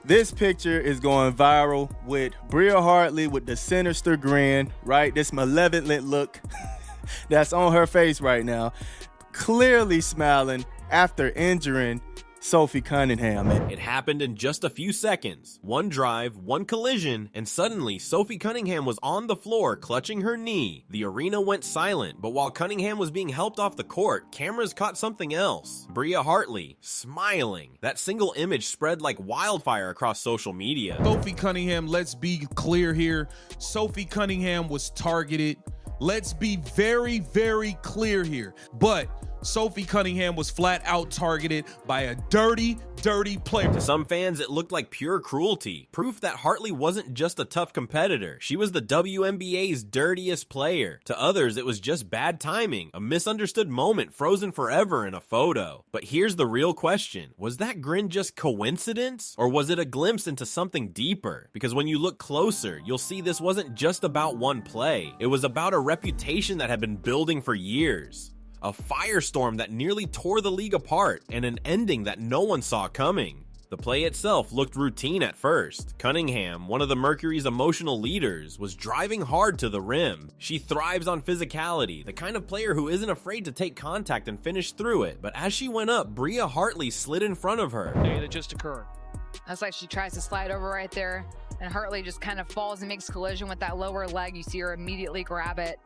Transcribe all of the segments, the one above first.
This picture is going viral with Bria Hartley with the sinister grin, right? This malevolent look that's on her face right now, clearly smiling after injuring Sophie Cunningham. It happened in just a few seconds. One drive, one collision, and suddenly Sophie Cunningham was on the floor clutching her knee. The arena went silent, but while Cunningham was being helped off the court, cameras caught something else. Bria Hartley, smiling. That single image spread like wildfire across social media. Sophie Cunningham, let's be clear here. Sophie Cunningham was targeted. Let's be very, very clear here. But Sophie Cunningham was flat out targeted by a dirty player. To some fans, it looked like pure cruelty. Proof that Hartley wasn't just a tough competitor. She was the WNBA's dirtiest player. To others, it was just bad timing, a misunderstood moment frozen forever in a photo. But here's the real question. Was that grin just coincidence? Or was it a glimpse into something deeper? Because when you look closer, you'll see this wasn't just about one play. It was about a reputation that had been building for years. A firestorm that nearly tore the league apart, and an ending that no one saw coming. The play itself looked routine at first. Cunningham, one of the Mercury's emotional leaders, was driving hard to the rim. She thrives on physicality, the kind of player who isn't afraid to take contact and finish through it. But as she went up, Bria Hartley slid in front of her. That just occurred. That's like she tries to slide over right there, and Hartley just kind of falls and makes collision with that lower leg. You see her immediately grab it.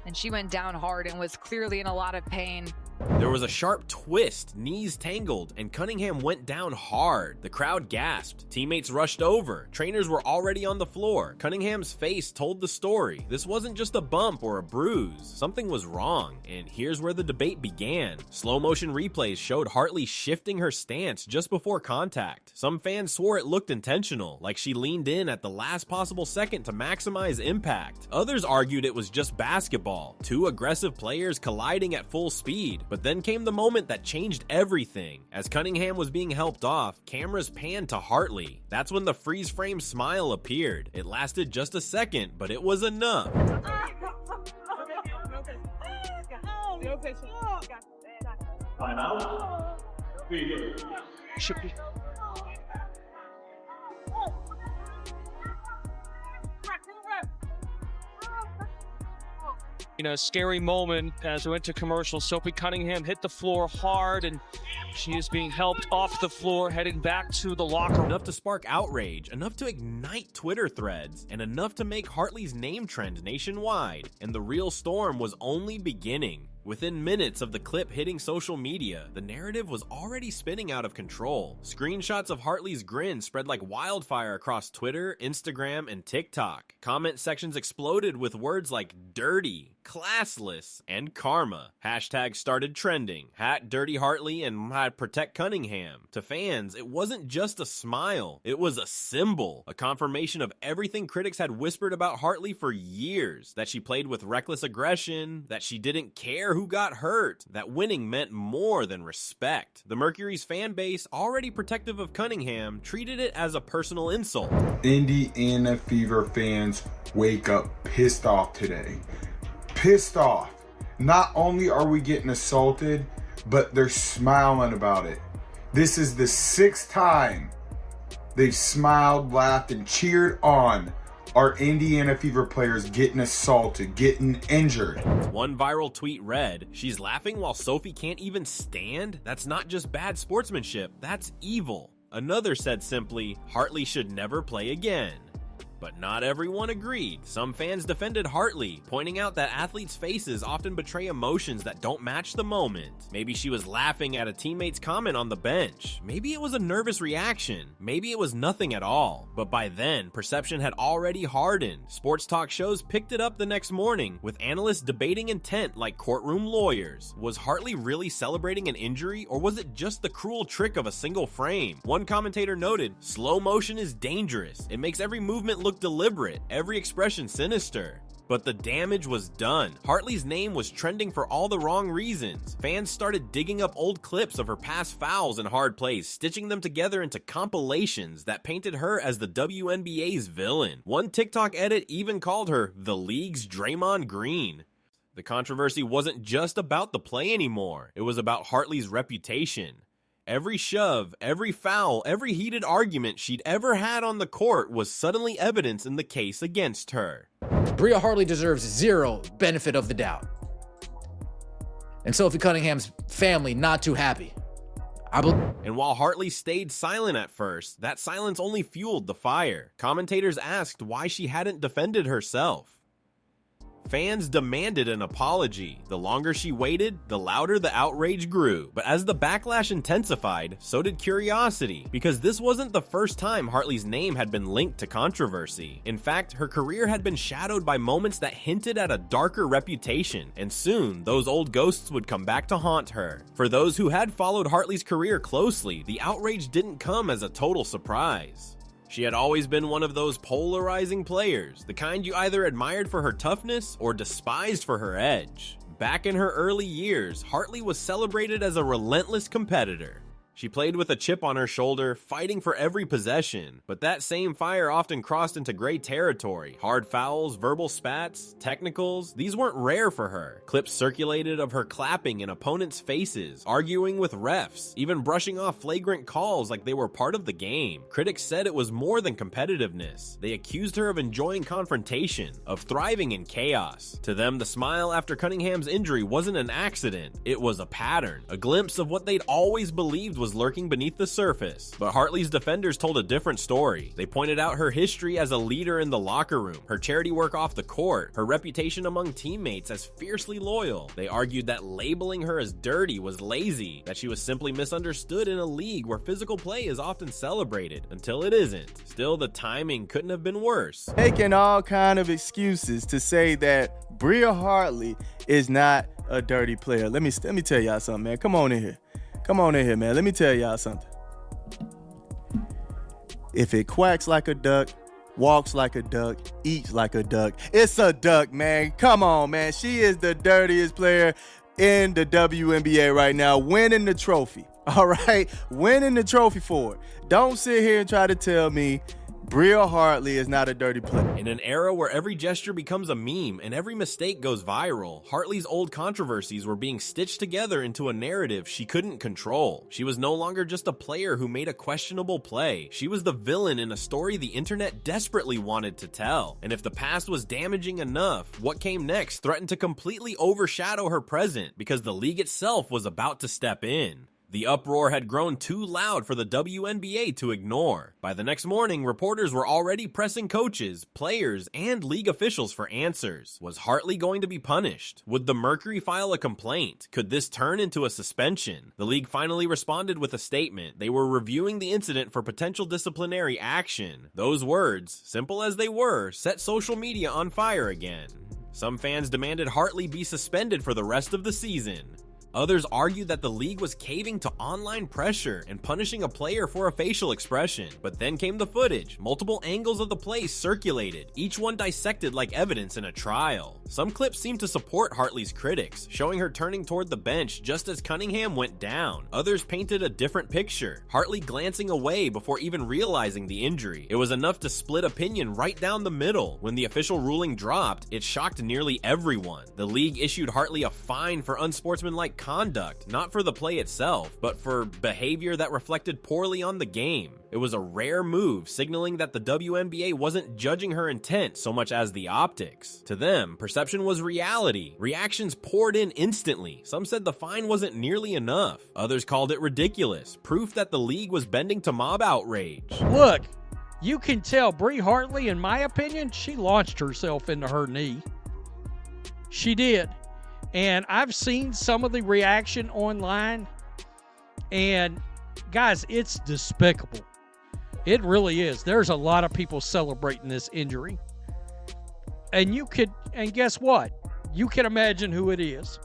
And she went down hard and was clearly in a lot of pain. There was a sharp twist, knees tangled, and Cunningham went down hard. The crowd gasped. Teammates rushed over. Trainers were already on the floor. Cunningham's face told the story. This wasn't just a bump or a bruise. Something was wrong, and here's where the debate began. Slow motion replays showed Hartley shifting her stance just before contact. Some fans swore it looked intentional, like she leaned in at the last possible second to maximize impact. Others argued it was just basketball, two aggressive players colliding at full speed. But then came the moment that changed everything. As Cunningham was being helped off, cameras panned to Hartley. That's when the freeze frame smile appeared. It lasted just a second, but it was enough. Should be. In a scary moment as we went to commercial, Sophie Cunningham hit the floor hard and she is being helped off the floor, heading back to the locker room. Enough to spark outrage, enough to ignite Twitter threads, and enough to make Hartley's name trend nationwide. And the real storm was only beginning. Within minutes of the clip hitting social media, the narrative was already spinning out of control. Screenshots of Hartley's grin spread like wildfire across Twitter, Instagram, and TikTok. Comment sections exploded with words like dirty, classless, and karma. Hashtags started trending. #DirtyHartley and #ProtectCunningham. To fans, it wasn't just a smile. It was a symbol, a confirmation of everything critics had whispered about Hartley for years. That she played with reckless aggression, that she didn't care who got hurt, that winning meant more than respect. The Mercury's fan base, already protective of Cunningham, treated it as a personal insult. Indiana Fever fans wake up pissed off today. Pissed off. Not only are we getting assaulted, but they're smiling about it. This is the 6th time they've smiled, laughed, and cheered on our Indiana Fever players getting assaulted, getting injured. One viral tweet read, "She's laughing while Sophie can't even stand? That's not just bad sportsmanship, that's evil." Another said simply, "Hartley should never play again." But not everyone agreed. Some fans defended Hartley, pointing out that athletes' faces often betray emotions that don't match the moment. Maybe she was laughing at a teammate's comment on the bench. Maybe it was a nervous reaction. Maybe it was nothing at all. But by then, perception had already hardened. Sports talk shows picked it up the next morning, with analysts debating intent like courtroom lawyers. Was Hartley really celebrating an injury, or was it just the cruel trick of a single frame? One commentator noted, "Slow motion is dangerous. It makes every movement look deliberate, every expression sinister." But the damage was done. Hartley's name was trending for all the wrong reasons. Fans started digging up old clips of her past fouls and hard plays, stitching them together into compilations that painted her as the WNBA's villain. One TikTok edit even called her the league's Draymond Green. The controversy wasn't just about the play anymore. It was about Hartley's reputation. Every shove, every foul, every heated argument she'd ever had on the court was suddenly evidence in the case against her. Bria Hartley deserves zero benefit of the doubt. And Sophie Cunningham's family not too happy. And while Hartley stayed silent at first, that silence only fueled the fire. Commentators asked why she hadn't defended herself. Fans demanded an apology. The longer she waited, the louder the outrage grew. But as the backlash intensified, so did curiosity, because this wasn't the first time Hartley's name had been linked to controversy. In fact, her career had been shadowed by moments that hinted at a darker reputation, and soon those old ghosts would come back to haunt her. For those who had followed Hartley's career closely, the outrage didn't come as a total surprise. She had always been one of those polarizing players, the kind you either admired for her toughness or despised for her edge. Back in her early years, Hartley was celebrated as a relentless competitor. She played with a chip on her shoulder, fighting for every possession, but that same fire often crossed into gray territory. Hard fouls, verbal spats, technicals, these weren't rare for her. Clips circulated of her clapping in opponents' faces, arguing with refs, even brushing off flagrant calls like they were part of the game. Critics said it was more than competitiveness. They accused her of enjoying confrontation, of thriving in chaos. To them, the smile after Cunningham's injury wasn't an accident, it was a pattern, a glimpse of what they'd always believed was lurking beneath the surface. But Hartley's defenders told a different story. They pointed out her history as a leader in the locker room, her charity work off the court, her reputation among teammates as fiercely loyal. They argued that labeling her as dirty was lazy, that she was simply misunderstood in a league where physical play is often celebrated, until it isn't. Still, the timing couldn't have been worse. Making all kind of excuses to say that Bria Hartley is not a dirty player. Let me tell y'all something, man. Come on in here. Come on in here, man. Let me tell y'all something. If it quacks like a duck, walks like a duck, eats like a duck, it's a duck, man. Come on, man. She is the dirtiest player in the WNBA right now, winning the trophy. All right? Winning the trophy for it. Don't sit here and try to tell me Bria Hartley is not a dirty player. In an era where every gesture becomes a meme and every mistake goes viral, Hartley's old controversies were being stitched together into a narrative she couldn't control. She was no longer just a player who made a questionable play. She was the villain in a story the internet desperately wanted to tell. And if the past was damaging enough, what came next threatened to completely overshadow her present because the league itself was about to step in. The uproar had grown too loud for the WNBA to ignore. By the next morning, reporters were already pressing coaches, players, and league officials for answers. Was Hartley going to be punished? Would the Mercury file a complaint? Could this turn into a suspension? The league finally responded with a statement. They were reviewing the incident for potential disciplinary action. Those words, simple as they were, set social media on fire again. Some fans demanded Hartley be suspended for the rest of the season. Others argued that the league was caving to online pressure and punishing a player for a facial expression. But then came the footage. Multiple angles of the play circulated, each one dissected like evidence in a trial. Some clips seemed to support Hartley's critics, showing her turning toward the bench just as Cunningham went down. Others painted a different picture, Hartley glancing away before even realizing the injury. It was enough to split opinion right down the middle. When the official ruling dropped, it shocked nearly everyone. The league issued Hartley a fine for unsportsmanlike conduct, not for the play itself, but for behavior that reflected poorly on the game. It was a rare move, signaling that the WNBA wasn't judging her intent so much as the optics. To them, perception was reality. Reactions poured in instantly. Some said the fine wasn't nearly enough. Others called it ridiculous, proof that the league was bending to mob outrage. Look, you can tell Bria Hartley, in my opinion, she launched herself into her knee. She did. And I've seen some of the reaction online, and guys, it's despicable. It really is. There's a lot of people celebrating this injury. And guess what? You can imagine who it is.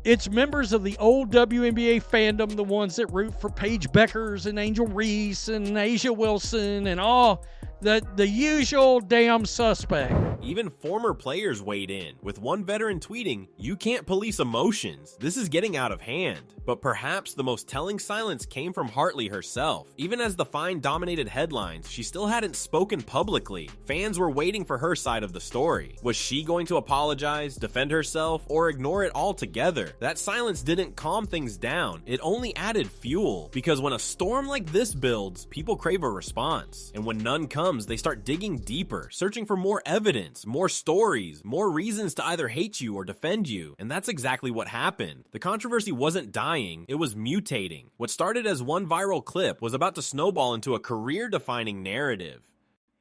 It's members of the old WNBA fandom, the ones that root for Paige Beckers and Angel Reese and Asia Wilson and all the usual damn suspect. Even former players weighed in, with one veteran tweeting, "You can't police emotions. This is getting out of hand." But perhaps the most telling silence came from Hartley herself. Even as the fine dominated headlines, she still hadn't spoken publicly. Fans were waiting for her side of the story. Was she going to apologize, defend herself, or ignore it altogether? That silence didn't calm things down. It only added fuel. Because when a storm like this builds, people crave a response. And when none comes, they start digging deeper, searching for more evidence, more stories, more reasons to either hate you or defend you. And that's exactly what happened. The controversy wasn't dying, it was mutating. What started as one viral clip was about to snowball into a career-defining narrative.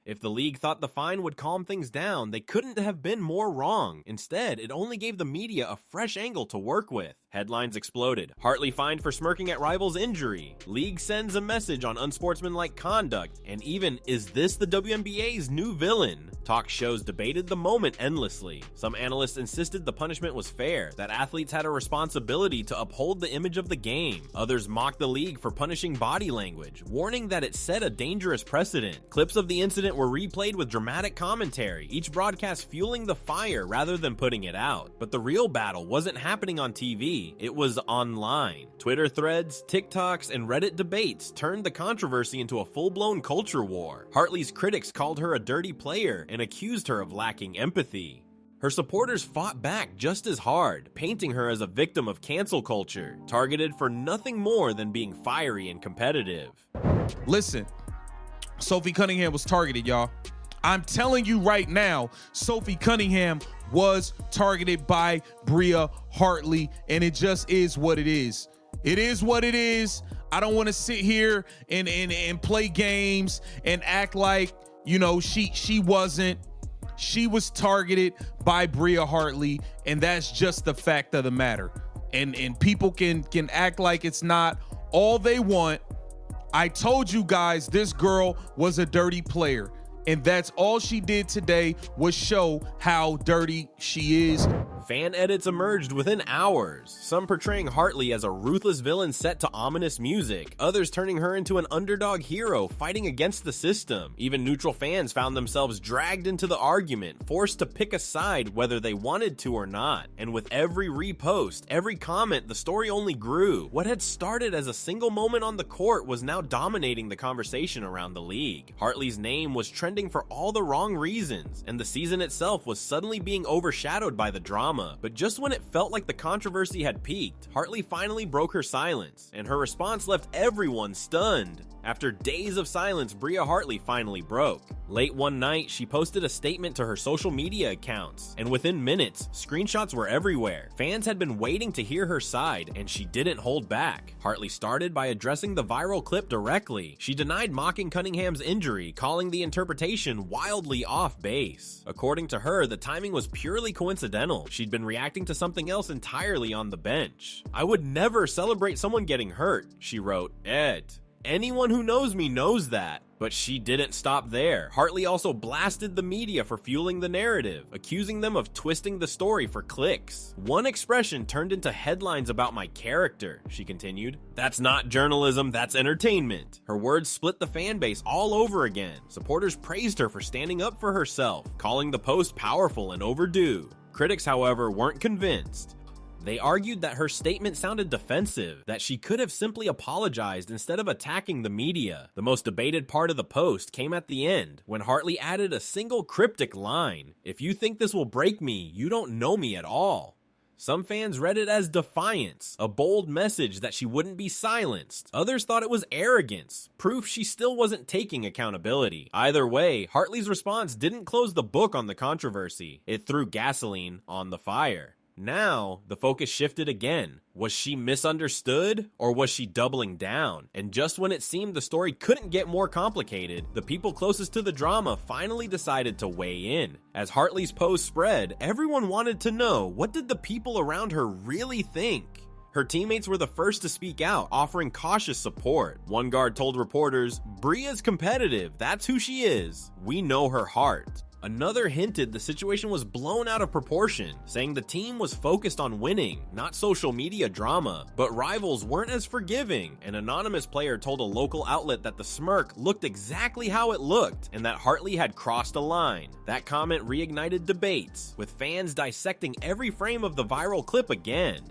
If the league thought the fine would calm things down, they couldn't have been more wrong. Instead, it only gave the media a fresh angle to work with. Headlines exploded. Hartley fined for smirking at rival's injury. League sends a message on unsportsmanlike conduct. And even, is this the WNBA's new villain? Talk shows debated the moment endlessly. Some analysts insisted the punishment was fair, that athletes had a responsibility to uphold the image of the game. Others mocked the league for punishing body language, warning that it set a dangerous precedent. Clips of the incident were replayed with dramatic commentary, each broadcast fueling the fire rather than putting it out. But the real battle wasn't happening on TV, it was online. Twitter threads, TikToks, and Reddit debates turned the controversy into a full-blown culture war. Hartley's critics called her a dirty player and accused her of lacking empathy. Her supporters fought back just as hard, painting her as a victim of cancel culture, targeted for nothing more than being fiery and competitive. Listen, Sophie Cunningham was targeted, y'all. I'm telling you right now, Sophie Cunningham was targeted by Bria Hartley, and it just is what it is. It is what it is. I don't want to sit here and play games and act like, you know, she wasn't. She was targeted by Bria Hartley, and that's just the fact of the matter. And people can act like it's not all they want. I told you guys this girl was a dirty player, and that's all she did today was show how dirty she is. Fan edits emerged within hours, some portraying Hartley as a ruthless villain set to ominous music, others turning her into an underdog hero fighting against the system. Even neutral fans found themselves dragged into the argument, forced to pick a side whether they wanted to or not. And with every repost, every comment, the story only grew. What had started as a single moment on the court was now dominating the conversation around the league. Hartley's name was trending for all the wrong reasons, and the season itself was suddenly being overshadowed by the drama. But just when it felt like the controversy had peaked, Hartley finally broke her silence, and her response left everyone stunned. After days of silence, Bria Hartley finally broke. Late one night, she posted a statement to her social media accounts, and within minutes, screenshots were everywhere. Fans had been waiting to hear her side, and she didn't hold back. Hartley started by addressing the viral clip directly. She denied mocking Cunningham's injury, calling the interpretation wildly off base. According to her, the timing was purely coincidental. She'd been reacting to something else entirely on the bench. "I would never celebrate someone getting hurt," she wrote. Anyone who knows me knows that. But she didn't stop there. Hartley also blasted the media for fueling the narrative, accusing them of twisting the story for clicks. "One expression turned into headlines about my character," she continued. "That's not journalism, that's entertainment." Her words split the fan base all over again. Supporters praised her for standing up for herself, calling the post powerful and overdue. Critics, however, weren't convinced. They argued that her statement sounded defensive, that she could have simply apologized instead of attacking the media. The most debated part of the post came at the end, when Hartley added a single cryptic line: "If you think this will break me, you don't know me at all." Some fans read it as defiance, a bold message that she wouldn't be silenced. Others thought it was arrogance, proof she still wasn't taking accountability. Either way, Hartley's response didn't close the book on the controversy. It threw gasoline on the fire. Now, the focus shifted again. Was she misunderstood, or was she doubling down? And just when it seemed the story couldn't get more complicated, the people closest to the drama finally decided to weigh in. As Hartley's post spread, everyone wanted to know, what did the people around her really think? Her teammates were the first to speak out, offering cautious support. One guard told reporters, "Bria's competitive, that's who she is. We know her heart." Another hinted the situation was blown out of proportion, saying the team was focused on winning, not social media drama. But rivals weren't as forgiving. An anonymous player told a local outlet that the smirk looked exactly how it looked and that Hartley had crossed a line. That comment reignited debates, with fans dissecting every frame of the viral clip again.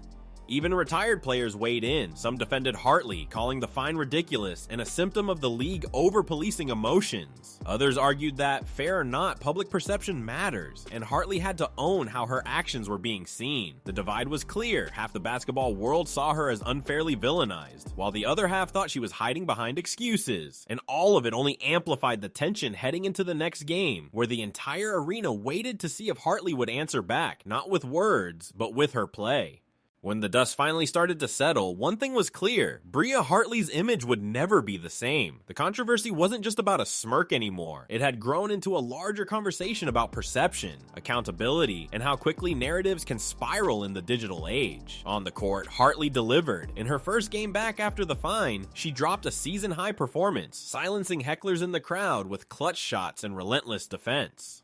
Even retired players weighed in. Some defended Hartley, calling the fine ridiculous and a symptom of the league over-policing emotions. Others argued that, fair or not, public perception matters, and Hartley had to own how her actions were being seen. The divide was clear. Half the basketball world saw her as unfairly villainized, while the other half thought she was hiding behind excuses. And all of it only amplified the tension heading into the next game, where the entire arena waited to see if Hartley would answer back, not with words, but with her play. When the dust finally started to settle, one thing was clear: Bria Hartley's image would never be the same. The controversy wasn't just about a smirk anymore. It had grown into a larger conversation about perception, accountability, and how quickly narratives can spiral in the digital age. On the court, Hartley delivered. In her first game back after the fine, she dropped a season-high performance, silencing hecklers in the crowd with clutch shots and relentless defense.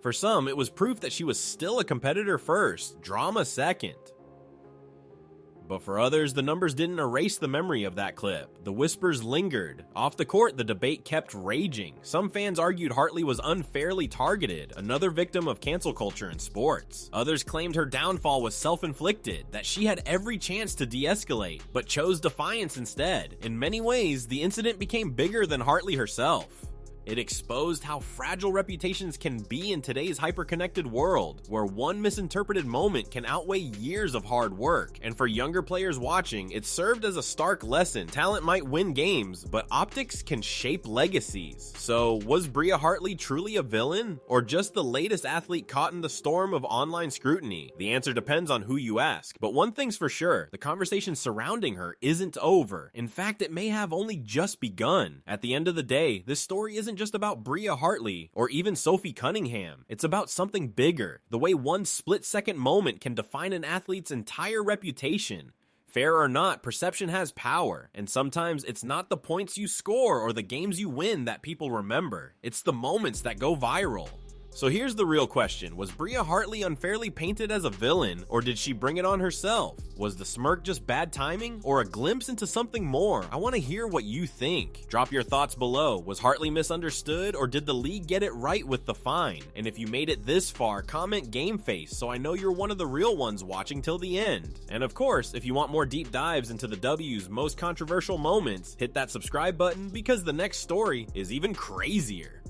For some, it was proof that she was still a competitor first, drama second. But for others, the numbers didn't erase the memory of that clip. The whispers lingered. Off the court, the debate kept raging. Some fans argued Hartley was unfairly targeted, another victim of cancel culture in sports. Others claimed her downfall was self-inflicted, that she had every chance to de-escalate, but chose defiance instead. In many ways, the incident became bigger than Hartley herself. It exposed how fragile reputations can be in today's hyper-connected world, where one misinterpreted moment can outweigh years of hard work. And for younger players watching, it served as a stark lesson. Talent might win games, but optics can shape legacies. So, was Bria Hartley truly a villain, or just the latest athlete caught in the storm of online scrutiny? The answer depends on who you ask, but one thing's for sure: the conversation surrounding her isn't over. In fact, it may have only just begun. At the end of the day, this story isn't just about Bria Hartley or even Sophie Cunningham. It's about something bigger, the way one split-second moment can define an athlete's entire reputation. Fair or not, perception has power, and sometimes it's not the points you score or the games you win that people remember. It's the moments that go viral. So here's the real question: was Bria Hartley unfairly painted as a villain, or did she bring it on herself? Was the smirk just bad timing, or a glimpse into something more? I want to hear what you think. Drop your thoughts below. Was Hartley misunderstood, or did the league get it right with the fine? And if you made it this far, comment game face so I know you're one of the real ones watching till the end. And of course, if you want more deep dives into the W's most controversial moments, hit that subscribe button, because the next story is even crazier.